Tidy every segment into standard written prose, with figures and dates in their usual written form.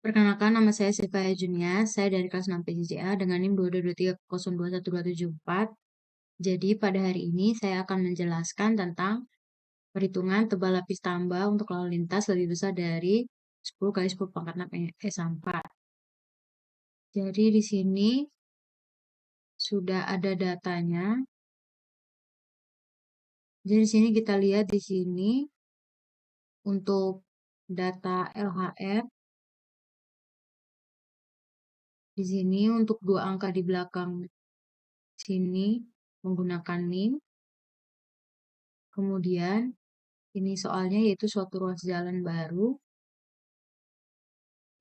Perkenalkan, nama saya Sylvia Junia. Saya dari kelas 6 PJJA dengan NIM 222302124. Jadi pada hari ini saya akan menjelaskan tentang perhitungan tebal lapis tambah untuk lalu lintas lebih besar dari 10 kali 10 pangkat 6 S4. Jadi di sini sudah ada datanya. Jadi di sini kita lihat di sini untuk data LHR. Di sini untuk dua angka di belakang sini menggunakan NIM. Kemudian ini soalnya yaitu suatu ruas jalan baru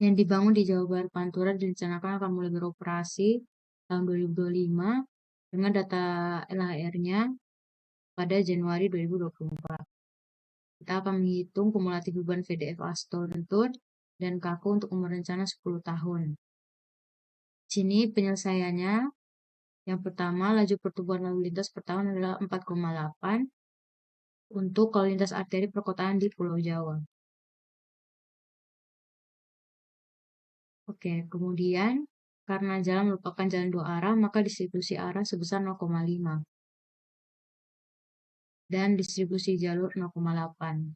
yang dibangun di Jawa Barat Pantura direncanakan akan mulai beroperasi tahun 2025 dengan data LHR-nya pada Januari 2024. Kita akan menghitung kumulatif beban VDF Asto Lentur dan Kaku untuk umur rencana 10 tahun. Sini penyelesaiannya, yang pertama laju pertumbuhan lalu lintas per tahun adalah 4,8 untuk lalu lintas arteri perkotaan di Pulau Jawa. Oke, kemudian karena jalan merupakan jalan dua arah, maka distribusi arah sebesar 0,5 dan distribusi jalur 0,8.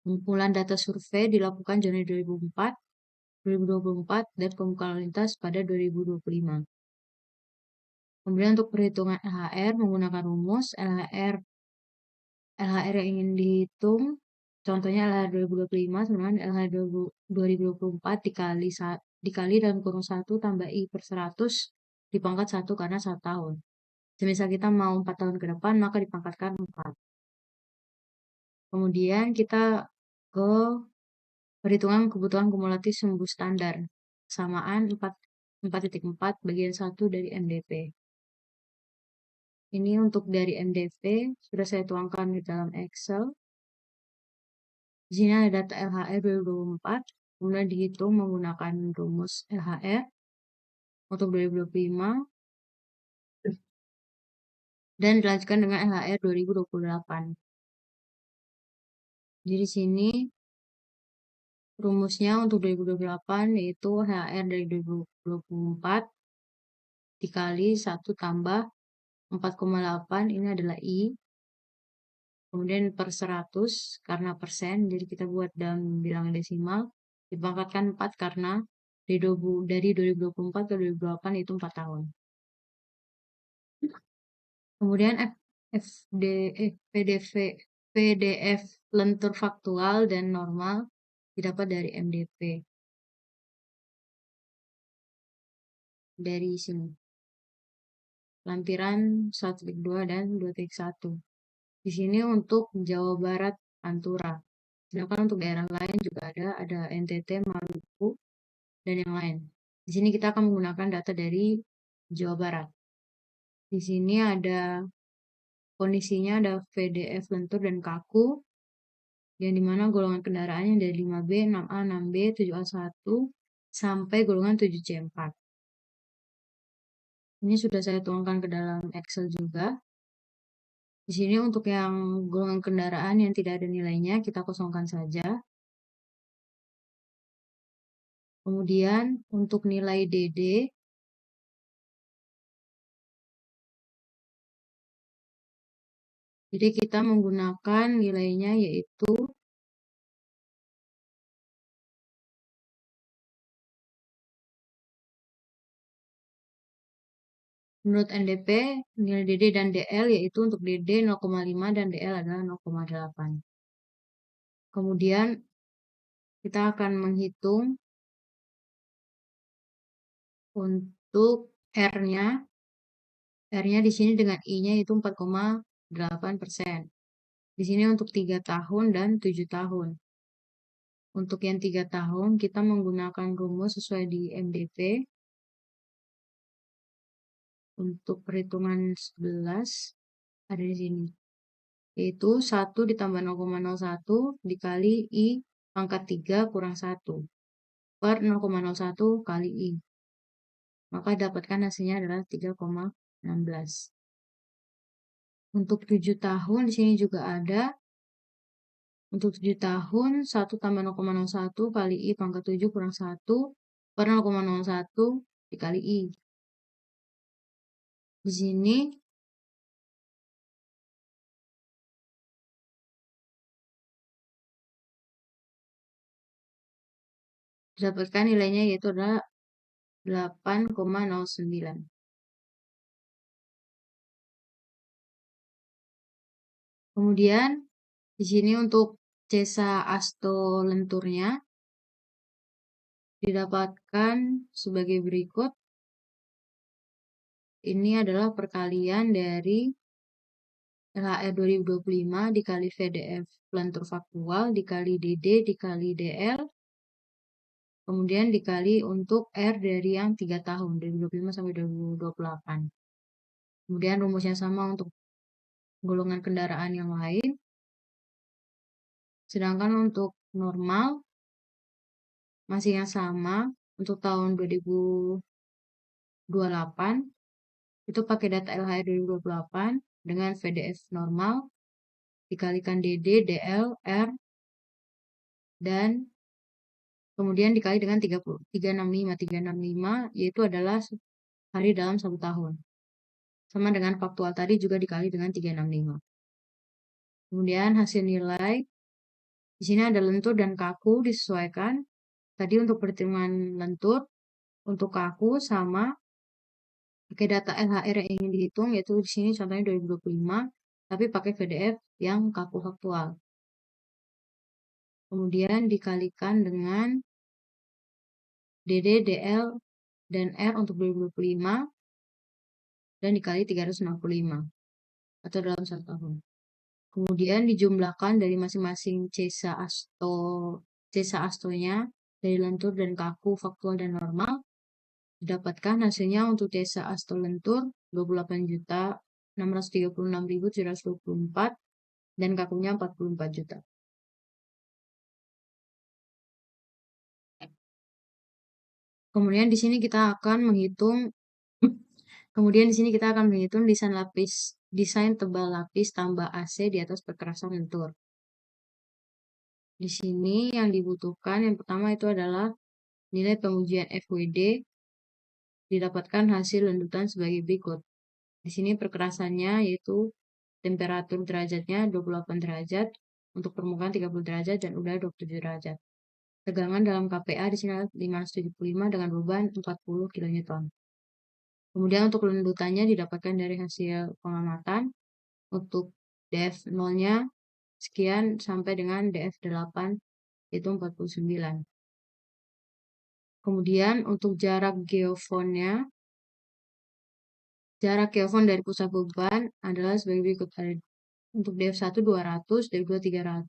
Pengumpulan data survei dilakukan Januari 2024 dan pembukaan lalu lintas pada 2025. Kemudian untuk perhitungan LHR menggunakan rumus LHR yang ingin dihitung, contohnya LHR 2025 sama dengan LHR 2024 dikali dalam kurung 1 tambah I per 100 dipangkat 1 karena 1 tahun. Semisal kita mau 4 tahun ke depan, maka dipangkatkan 4. Kemudian kita ke perhitungan kebutuhan kumulatif sumbu standar. Samaan 4.4 bagian 1 dari MDP. Ini untuk dari MDP, sudah saya tuangkan di dalam Excel. Di sini ada data LHR 2024, kemudian dihitung menggunakan rumus LHR untuk 2025, dan dilanjutkan dengan LHR 2028. Jadi di sini rumusnya untuk 2028 yaitu LHR dari 2024 dikali 1 tambah 4,8, ini adalah I. Kemudian per 100 karena persen, jadi kita buat dalam bilangan desimal, dipangkatkan 4 karena dari 2024 ke 2028 itu 4 tahun. Kemudian PDF lentur faktual dan normal didapat dari MDP. Dari sini. Lampiran 1.2 dan 2.1. Di sini untuk Jawa Barat Pantura. Sedangkan untuk daerah lain juga ada NTT, Maluku, dan yang lain. Di sini kita akan menggunakan data dari Jawa Barat. Di sini ada kondisinya, ada VDF lentur dan kaku, yang dimana golongan kendaraannya dari 5B, 6A, 6B, 7A1, sampai golongan 7C4. Ini sudah saya tuangkan ke dalam Excel juga. Di sini untuk yang golongan kendaraan yang tidak ada nilainya, kita kosongkan saja. Kemudian untuk nilai DD, jadi kita menggunakan nilainya yaitu menurut NDP, nilai DD dan DL yaitu untuk DD 0,5 dan DL adalah 0,8. Kemudian kita akan menghitung untuk R-nya. R-nya di sini dengan I-nya itu 4,8%. Di sini untuk 3 tahun dan 7 tahun. Untuk yang 3 tahun, kita menggunakan rumus sesuai di MDP. Untuk perhitungan 11, ada di sini. Yaitu 1 ditambah 0,01 dikali I pangkat 3 kurang 1 per 0,01 kali I. Maka dapatkan hasilnya adalah 3,16. Untuk 7 tahun di sini juga ada Untuk 7 tahun, 1 tambah 0,01 kali I pangkat 7 kurang 1 per 0,01 dikali I. Di sini didapatkan nilainya yaitu adalah 8,09. Kemudian di sini untuk cesa asto lenturnya didapatkan sebagai berikut. Ini adalah perkalian dari LHR 2025 dikali VDF lentur faktual dikali DD dikali DL, kemudian dikali untuk R dari yang 3 tahun, 2025 sampai 2028. Kemudian rumusnya sama untuk golongan kendaraan yang lain. Sedangkan untuk normal masih yang sama untuk tahun 2028 itu pakai data LHR 2028 dengan VDF normal dikalikan DD, DL, R dan kemudian dikali dengan 365 yaitu adalah hari dalam 1 tahun. Sama dengan faktual tadi juga dikali dengan 365. Kemudian hasil nilai di sini ada lentur dan kaku disesuaikan. Tadi untuk perhitungan lentur, untuk kaku sama pakai data LHR yang ingin dihitung, yaitu di sini contohnya 2025, tapi pakai VDF yang kaku faktual. Kemudian dikalikan dengan DD, DL, dan R untuk 2025, dan dikali 365, atau dalam 1 tahun. Kemudian dijumlahkan dari masing-masing cesa astonya, dari lentur dan kaku, faktual, dan normal. Didapatkan hasilnya untuk cesa asto lentur 28.636.724 dan kakunya 44 juta. Kemudian di sini kita akan menghitung desain tebal lapis tambah AC di atas perkerasan lentur. Di sini yang dibutuhkan yang pertama itu adalah nilai pengujian FWD, didapatkan hasil lendutan sebagai berikut. Di sini perkerasannya yaitu temperatur derajatnya 28 derajat, untuk permukaan 30 derajat dan udara 27 derajat. Tegangan dalam KPA di sini adalah 575 dengan beban 40 kN. Kemudian untuk lendutannya didapatkan dari hasil pengamatan. Untuk df 0-nya sekian sampai dengan df 8 itu 49. Kemudian untuk jarak geofon dari pusat beban adalah sebagai berikut. Untuk df1 200, df2 300,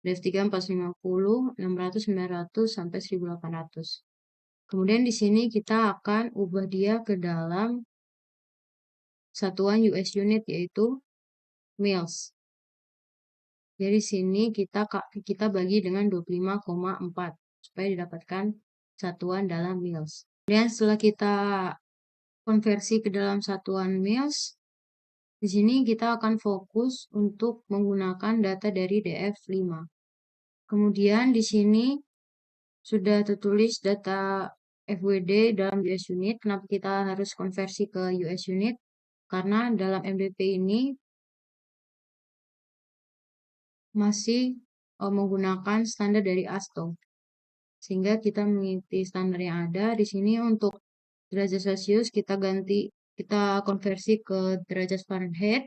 df3 450, 600, 900 sampai 1800. Kemudian di sini kita akan ubah dia ke dalam satuan US unit yaitu mils. Jadi sini kita bagi dengan 25,4 supaya didapatkan satuan dalam mils. Kemudian setelah kita konversi ke dalam satuan mils, di sini kita akan fokus untuk menggunakan data dari DF5. Kemudian di sini sudah tertulis data FWD dalam US unit. Kenapa kita harus konversi ke US unit? Karena dalam MDP ini masih menggunakan standar dari ASTO. Sehingga kita mengikuti standar yang ada. Di sini untuk derajat Celcius kita konversi ke derajat Fahrenheit.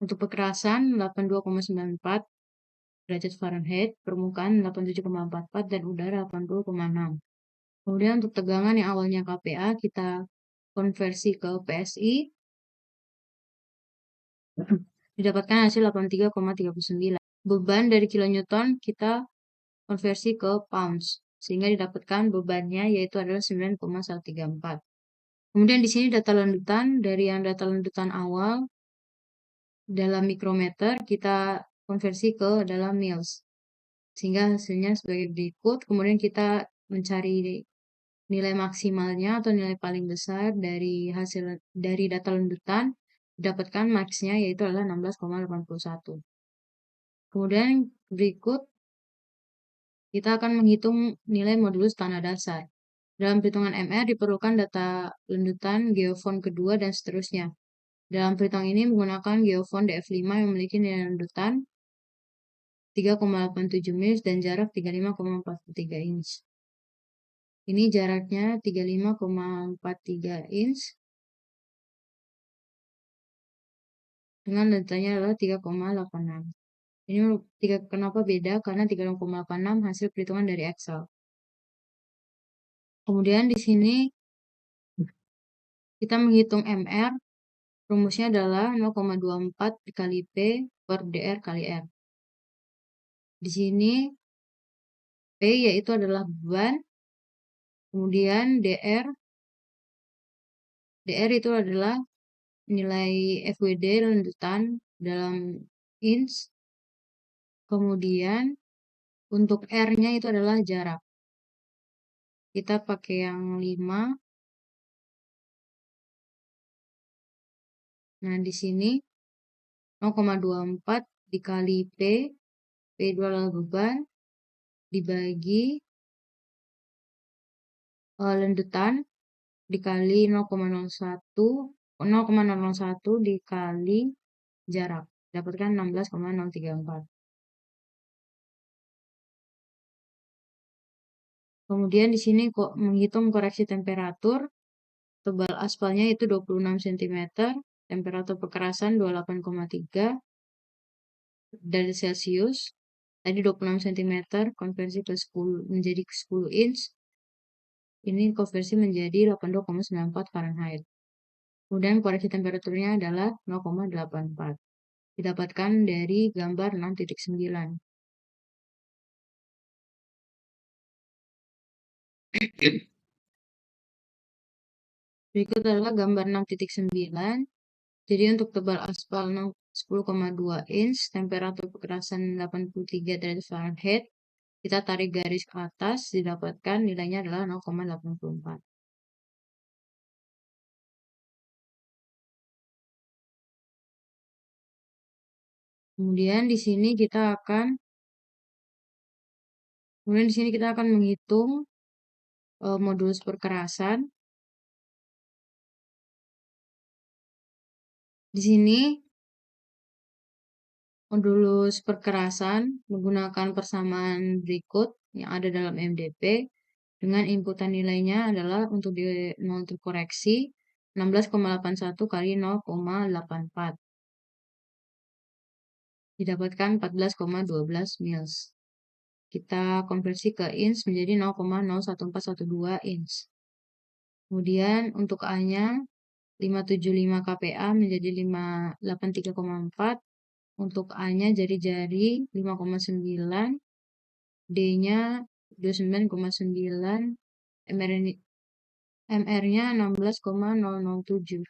Untuk perkerasan 82,94 derajat Fahrenheit, permukaan 87,44 dan udara 80,6. Kemudian untuk tegangan yang awalnya KPA kita konversi ke PSI. Didapatkan hasil 83,39. Beban dari kilonewton kita konversi ke pounds, sehingga didapatkan bebannya yaitu adalah 9,134. Kemudian di sini data lendutan, dari yang data lendutan awal dalam mikrometer kita konversi ke dalam mils, sehingga hasilnya sebagai berikut. Kemudian kita mencari nilai maksimalnya atau nilai paling besar dari data lendutan, didapatkan max-nya yaitu adalah 16,81. Kemudian berikut kita akan menghitung nilai modulus tanah dasar. Dalam perhitungan MR diperlukan data lanjutan geofon kedua dan seterusnya. Dalam perhitungan ini menggunakan geofon DF5 yang memiliki nilai lanjutan 3,87 mils dan jarak 35,43 inch. Ini jaraknya 35,43 inch dengan lanjutannya adalah 3,86. Ini kenapa beda? Karena 3,86 hasil perhitungan dari Excel. Kemudian di sini kita menghitung MR, rumusnya adalah 0,24 dikali P per DR kali R. Di sini P yaitu adalah beban, kemudian DR itu adalah nilai FWD lanjutan dalam inch, kemudian untuk R-nya itu adalah jarak. Kita pakai yang 5. Nah, di sini 0,24 dikali P itu adalah beban, dibagi lanjutan, dikali 0,01 dikali jarak. Dapatkan 16,034. Kemudian di sini kok menghitung koreksi temperatur. Tebal aspalnya itu 26 cm, temperatur pekerasan 28,3 derajat Celcius. Tadi 26 cm konversi ke 10 menjadi 10 inch. Ini konversi menjadi 82,94 Fahrenheit. Kemudian koreksi temperaturnya adalah 0,84. Didapatkan dari gambar 6.9. Berikut adalah gambar 6.9. Jadi untuk tebal aspal 10,2 inch, temperatur pekerasan 83 derajat Fahrenheit, kita tarik garis ke atas, didapatkan nilainya adalah 0,84. Kemudian di sini kita akan menghitung modulus perkerasan. Di sini modulus perkerasan menggunakan persamaan berikut yang ada dalam MDP dengan inputan nilainya adalah untuk di 0 terkoreksi 16,81 kali 0,84. Didapatkan 14,12 mils. Kita konversi ke inch menjadi 0,01412 inch. Kemudian untuk A-nya 575 kPa menjadi 583,4. Untuk A-nya jari-jari 5,9. D-nya 29,9. MR-nya 16,007.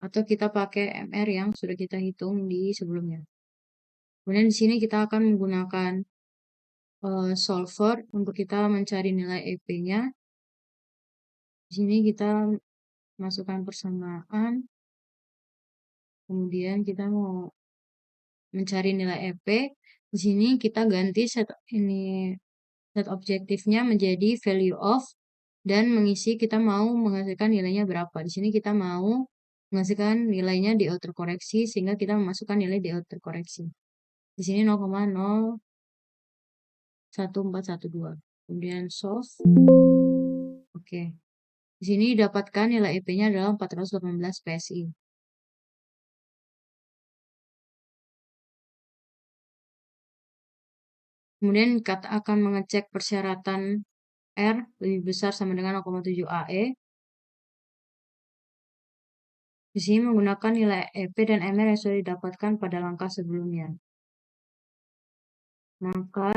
Atau kita pakai MR yang sudah kita hitung di sebelumnya. Kemudian di sini kita akan menggunakan solver untuk kita mencari nilai EP-nya. Di sini kita masukkan persamaan. Kemudian kita mau mencari nilai EP. Di sini kita ganti set objektifnya menjadi value of dan mengisi kita mau menghasilkan nilainya berapa. Di sini kita mau menghasilkan nilainya di terkoreksi sehingga kita memasukkan nilai di terkoreksi. Di sini 0,01412. Kemudian solve. Oke. Di sini didapatkan nilai EP-nya adalah 418 PSI. Kemudian kita akan mengecek persyaratan R lebih besar sama dengan 0,7 AE. Di sini menggunakan nilai EP dan MR yang sudah didapatkan pada langkah sebelumnya. Maka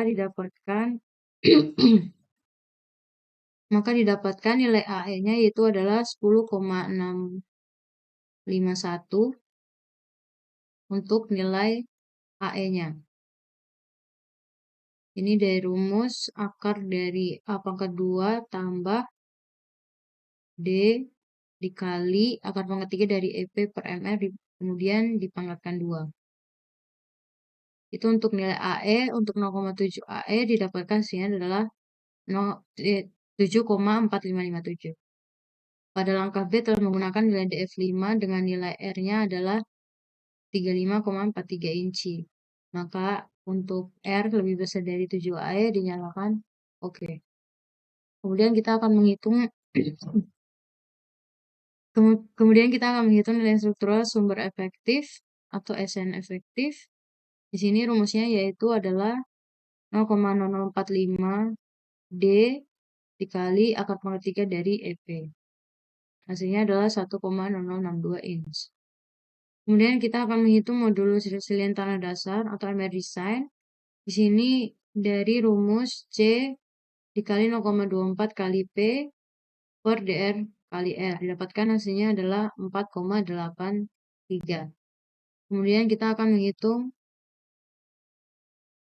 didapatkan nilai AE-nya yaitu adalah 10,651 untuk nilai AE-nya. Ini dari rumus akar dari A pangkat 2 tambah D dikali akar pangkat 3 dari EP per MR kemudian dipangkatkan 2. Itu untuk nilai AE, untuk 0,7 AE didapatkan hasilnya adalah 7,4557. Pada langkah B telah menggunakan nilai DF5 dengan nilai R-nya adalah 35,43 inci. Maka untuk R lebih besar dari 7 AE dinyalakan oke. Kemudian kita akan menghitung nilai struktural sumber efektif atau SN efektif. Di sini rumusnya yaitu adalah 0,0045 D dikali akar pangkat 3 dari EP. Hasilnya adalah 1,0062 inch. Kemudian kita akan menghitung modulus resilient tanah dasar atau MR design. Di sini dari rumus C dikali 0,24 kali P per DR kali R. Didapatkan hasilnya adalah 4,83. Kemudian kita akan menghitung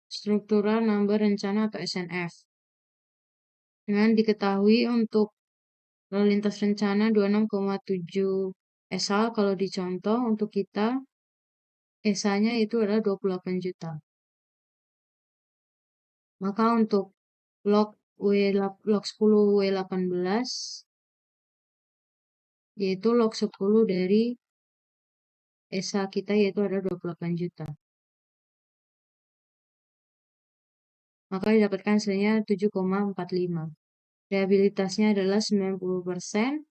struktural number rencana atau SNF. Dengan diketahui untuk lalu lintas rencana 26,7 ESAL, kalau dicontoh untuk kita ESA-nya itu adalah 28 juta. Maka untuk log 10 W18 yaitu log 10 dari ESA kita yaitu ada 28 juta. Maka didapatkan hasilnya 7,45. Reliabilitasnya adalah 90%.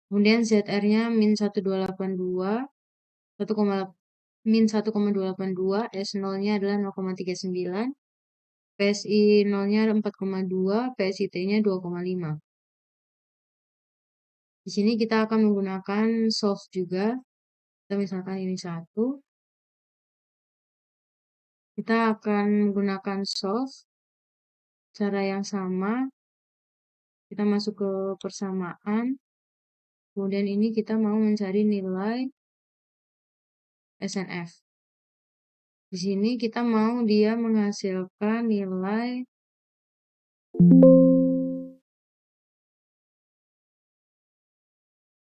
Kemudian ZR-nya min 1282, min 1,282, S0-nya adalah 0,39, PSI 0-nya 4,2, PSI-T-nya 2,5. Di sini kita akan menggunakan solve juga. Kita misalkan ini 1. Kita akan menggunakan solve. Cara yang sama. Kita masuk ke persamaan. Kemudian ini kita mau mencari nilai SNF. Di sini kita mau dia menghasilkan nilai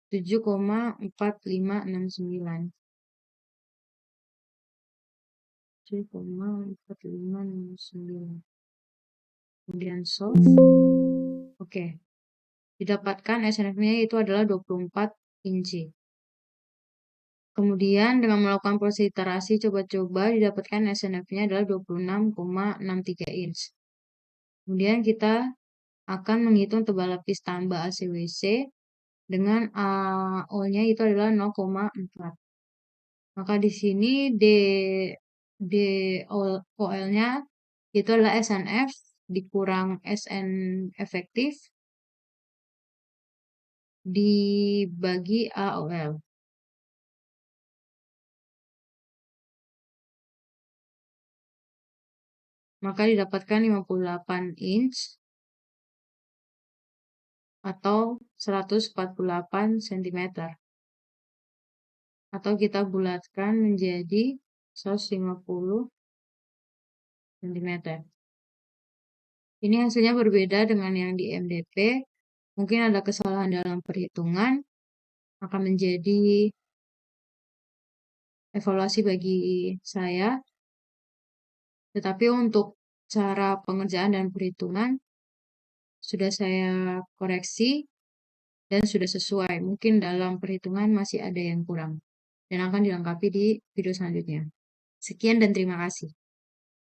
7,4569. 7,4569. Kemudian solve. Oke. Didapatkan SNF-nya itu adalah 24 inci. Kemudian dengan melakukan proses iterasi coba-coba didapatkan SNF-nya adalah 26,63 inch. Kemudian kita akan menghitung tebal lapis tambah ACWC dengan AO-nya itu adalah 0,4. Maka di sini DOL-nya itu adalah SNF dikurang SN efektif dibagi AOL. Maka didapatkan 58 inch atau 148 cm. Atau kita bulatkan menjadi 150 cm. Ini hasilnya berbeda dengan yang di MDP. Mungkin ada kesalahan dalam perhitungan. Akan menjadi evaluasi bagi saya. Tetapi untuk cara pengerjaan dan perhitungan sudah saya koreksi dan sudah sesuai. Mungkin dalam perhitungan masih ada yang kurang dan akan dilengkapi di video selanjutnya. Sekian dan terima kasih.